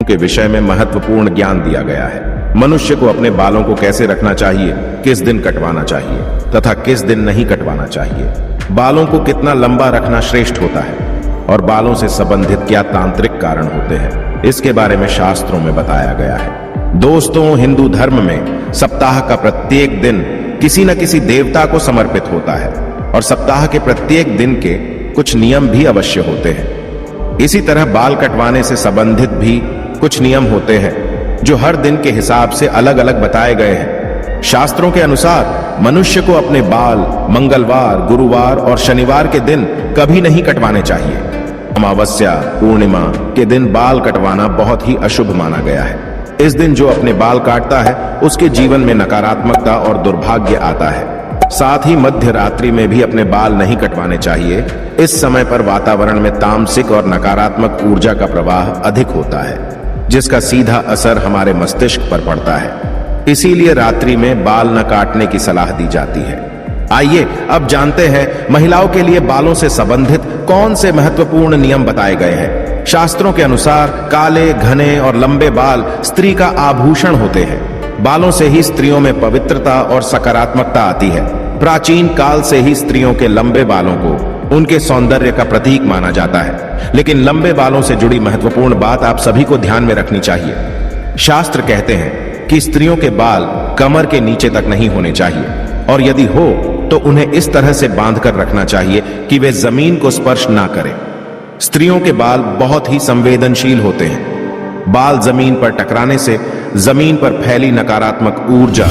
के विषय में महत्वपूर्ण ज्ञान दिया गया है। मनुष्य को अपने बालों को कैसे रखना चाहिए, किस दिन कटवाना चाहिए तथा किस दिन नहीं कटवाना चाहिए, बालों को कितना लंबा रखना श्रेष्ठ होता है और बालों से संबंधित क्या तांत्रिक कारण होते हैं, इसके बारे में शास्त्रों में बताया गया है। दोस्तों, हिंदू धर्म में सप्ताह का प्रत्येक दिन किसी न किसी देवता को समर्पित होता है और सप्ताह के प्रत्येक दिन के कुछ नियम भी अवश्य होते हैं। इसी तरह बाल कटवाने से संबंधित भी कुछ नियम होते हैं जो हर दिन के हिसाब से अलग अलग बताए गए हैं। शास्त्रों के अनुसार मनुष्य को अपने बाल मंगलवार, गुरुवार और शनिवार के दिन कभी नहीं कटवाने चाहिए। अमावस्या, पूर्णिमा के दिन बाल कटवाना बहुत ही अशुभ माना गया है। इस दिन जो अपने बाल काटता है उसके जीवन में नकारात्मकता और दुर्भाग्य आता है। साथ ही मध्य रात्रि में भी अपने बाल नहीं कटवाने चाहिए। इस समय पर वातावरण में तामसिक और नकारात्मक ऊर्जा का प्रवाह अधिक होता है, जिसका सीधा असर हमारे मस्तिष्क पर पड़ता है। इसीलिए रात्रि में बाल न काटने की सलाह दी जाती है। आइए अब जानते हैं महिलाओं के लिए बालों से संबंधित कौन से महत्वपूर्ण नियम बताए गए हैं। शास्त्रों के अनुसार काले, घने और लंबे बाल स्त्री का आभूषण होते हैं। बालों से ही स्त्रियों में पवित्रता और सकारात्मकता आती है। प्राचीन काल से ही स्त्रियों के लंबे बालों को उनके सौंदर्य का प्रतीक माना जाता है। लेकिन लंबे बालों से जुड़ी महत्वपूर्ण बात आप सभी को ध्यान में रखनी चाहिए। शास्त्र कहते हैं कि स्त्रियों के बाल कमर के नीचे तक नहीं होने चाहिए और यदि हो तो उन्हें इस तरह से बांध कर रखना चाहिए कि वे जमीन को स्पर्श ना करें। स्त्रियों के बाल बहुत ही संवेदनशील होते हैं। बाल जमीन पर टकराने से जमीन पर फैली नकारात्मक ऊर्जा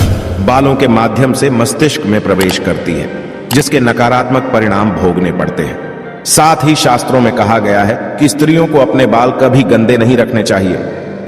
बालों के माध्यम से मस्तिष्क में प्रवेश करती है, जिसके नकारात्मक परिणाम भोगने पड़ते हैं। साथ ही शास्त्रों में कहा गया है कि स्त्रियों को अपने बाल कभी गंदे नहीं रखने चाहिए,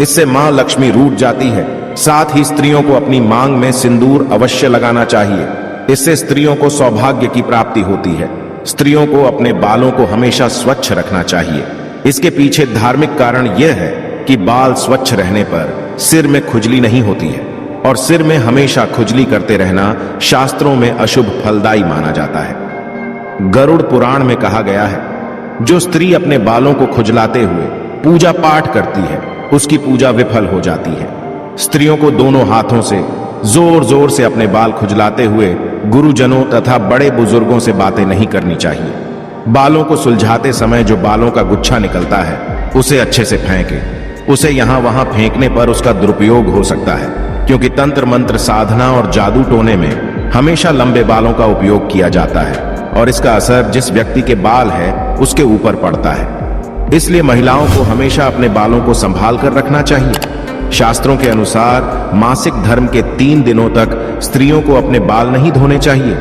इससे मां लक्ष्मी रूठ जाती है। साथ ही स्त्रियों को अपनी मांग में सिंदूर अवश्य लगाना चाहिए, इससे स्त्रियों को सौभाग्य की प्राप्ति होती है। स्त्रियों को अपने बालों को हमेशा स्वच्छ रखना चाहिए। इसके पीछे धार्मिक कारण यह है कि बाल स्वच्छ रहने पर सिर में खुजली नहीं होती है और सिर में हमेशा खुजली करते रहना शास्त्रों में अशुभ फलदायी माना जाता है। गरुड़ पुराण में कहा गया है, जो स्त्री अपने बालों को खुजलाते हुए पूजा पाठ करती है उसकी पूजा विफल हो जाती है। स्त्रियों को दोनों हाथों से जोर जोर से अपने बाल खुजलाते हुए गुरुजनों तथा बड़े बुजुर्गों से बातें नहीं करनी चाहिए। बालों को सुलझाते समय जो बालों का गुच्छा निकलता है उसे अच्छे से फेंकें। उसे यहां वहां फेंकने पर उसका दुरुपयोग हो सकता है, क्योंकि तंत्र मंत्र साधना और जादू टोने में हमेशा लंबे बालों का उपयोग किया जाता है और इसका असर जिस व्यक्ति के बाल है उसके ऊपर पड़ता है। इसलिए महिलाओं को हमेशा अपने बालों को संभाल कर रखना चाहिए। शास्त्रों के अनुसार मासिक धर्म के 3 दिनों तक स्त्रियों को अपने बाल नहीं धोने चाहिए,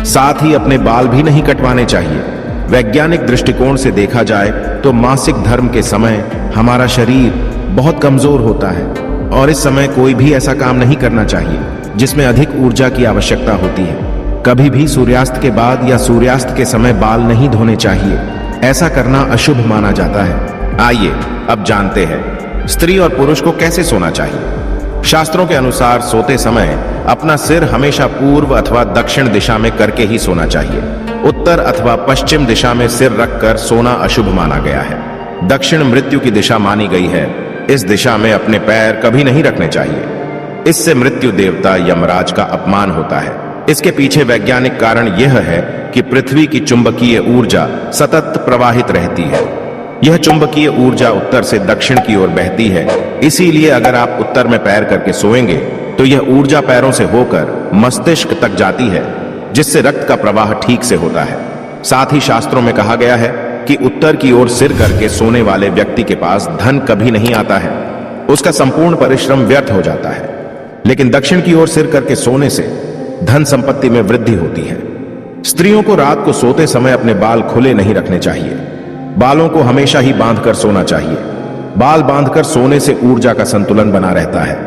साथ ही अपने बाल भी नहीं कटवाने चाहिए। वैज्ञानिक दृष्टिकोण से देखा जाए तो मासिक धर्म के समय हमारा शरीर बहुत कमजोर होता है और इस समय कोई भी ऐसा काम नहीं करना चाहिए जिसमें अधिक ऊर्जा की आवश्यकता होती है। कभी भी सूर्यास्त के बाद या सूर्यास्त के समय बाल नहीं धोने चाहिए, ऐसा करना अशुभ माना जाता है। आइए अब जानते हैं स्त्री और पुरुष को कैसे सोना चाहिए। शास्त्रों के अनुसार सोते समय अपना सिर हमेशा पूर्व अथवा दक्षिण दिशा में करके ही सोना चाहिए। उत्तर अथवा पश्चिम दिशा में सिर रखकर सोना अशुभ माना गया है। दक्षिण मृत्यु की दिशा मानी गई है। इस दिशा में अपने पैर कभी नहीं रखने चाहिए, इससे मृत्यु देवता यमराज का अपमान होता है। इसके पीछे वैज्ञानिक कारण यह है कि पृथ्वी की चुंबकीय ऊर्जा सतत प्रवाहित रहती है। यह चुंबकीय ऊर्जा उत्तर से दक्षिण की ओर बहती है, इसीलिए अगर आप उत्तर में पैर करके सोएंगे तो यह ऊर्जा पैरों से होकर मस्तिष्क तक जाती है, जिससे रक्त का प्रवाह ठीक से होता है। साथ ही शास्त्रों में कहा गया है कि उत्तर की ओर सिर करके सोने वाले व्यक्ति के पास धन कभी नहीं आता है, उसका संपूर्ण परिश्रम व्यर्थ हो जाता है। लेकिन दक्षिण की ओर सिर करके सोने से धन संपत्ति में वृद्धि होती है। स्त्रियों को रात को सोते समय अपने बाल खुले नहीं रखने चाहिए। बालों को हमेशा ही बांधकर सोना चाहिए। बाल बांधकर सोने से ऊर्जा का संतुलन बना रहता है।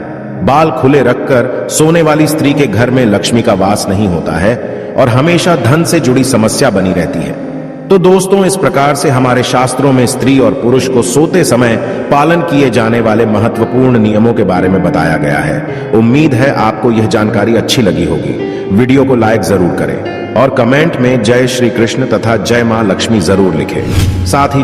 बाल खुले रखकर सोने वाली स्त्री के घर में लक्ष्मी का वास नहीं होता है और हमेशा धन से जुड़ी समस्या बनी रहती है। तो दोस्तों, इस प्रकार से हमारे शास्त्रों में स्त्री और पुरुष को सोते समय पालन किए जाने वाले महत्वपूर्ण नियमों के बारे में बताया गया है। उम्मीद है आपको यह जानकारी अच्छी लगी होगी। वीडियो को लाइक जरूर करें और कमेंट में जय श्री कृष्ण तथा जय मां लक्ष्मी जरूर लिखें। साथ ही